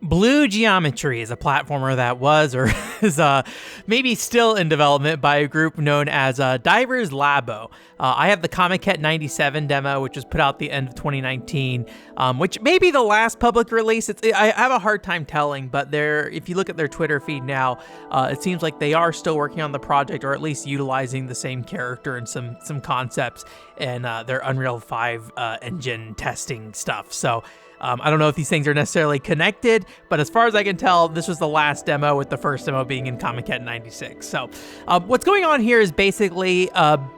Blue Geometry is a platformer that was or is maybe still in development by a group known as Divers Labo. I have the Comiket 97 demo, which was put out the end of 2019, which may be the last public release. I have a hard time telling, but if you look at their Twitter feed now, it seems like they are still working on the project, or at least utilizing the same character and some concepts in their Unreal 5 engine testing stuff. So I don't know if these things are necessarily connected, but as far as I can tell, this was the last demo, with the first demo being in Comiket 96. So what's going on here is basically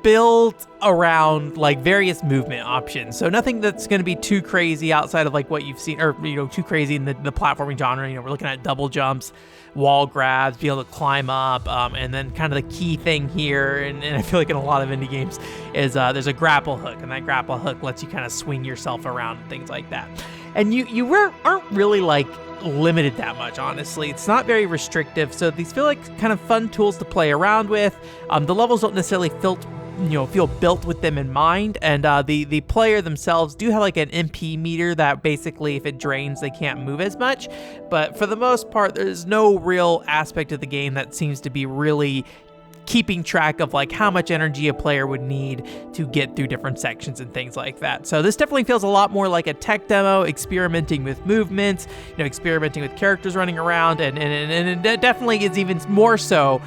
built around like various movement options. So nothing that's going to be too crazy outside of like what you've seen, or too crazy in the platforming genre. We're looking at double jumps, wall grabs, be able to climb up, and then kind of the key thing here, and I feel like in a lot of indie games, is there's a grapple hook, and that grapple hook lets you kind of swing yourself around and things like that. And you aren't really like limited that much, honestly. It's not very restrictive, so these feel like kind of fun tools to play around with. The levels don't necessarily feel built with them in mind, and the player themselves do have like an MP meter that basically, if it drains, they can't move as much. But for the most part, there's no real aspect of the game that seems to be really keeping track of like how much energy a player would need to get through different sections and things like that. So this definitely feels a lot more like a tech demo, experimenting with movements, experimenting with characters running around, and it definitely is even more so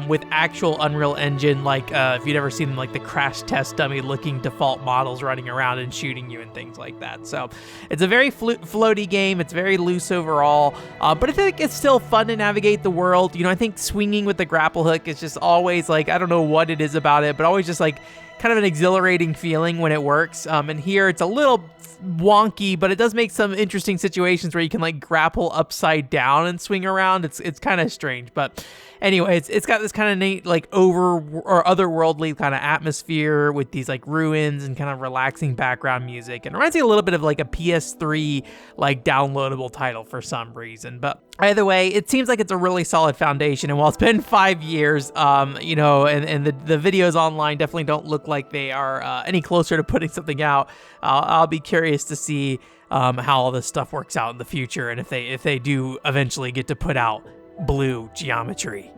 with actual Unreal Engine, like if you'd ever seen like the crash test dummy looking default models running around and shooting you and things like that. So it's a very floaty game. It's very loose overall, but I think it's still fun to navigate the world. I think swinging with the grapple hook is just always like, I don't know what it is about it, but always just like kind of an exhilarating feeling when it works. And here it's a little wonky, but it does make some interesting situations where you can like grapple upside down and swing around. It's kind of strange, but anyway, it's got this kind of neat like otherworldly kind of atmosphere with these like ruins and kind of relaxing background music, and it reminds me a little bit of like a PS3 like downloadable title for some reason. But either way, it seems like it's a really solid foundation, and while it's been 5 years, and the videos online definitely don't look like they are any closer to putting something out. I'll be curious to see how all this stuff works out in the future, and if they do eventually get to put out Blue Geometry.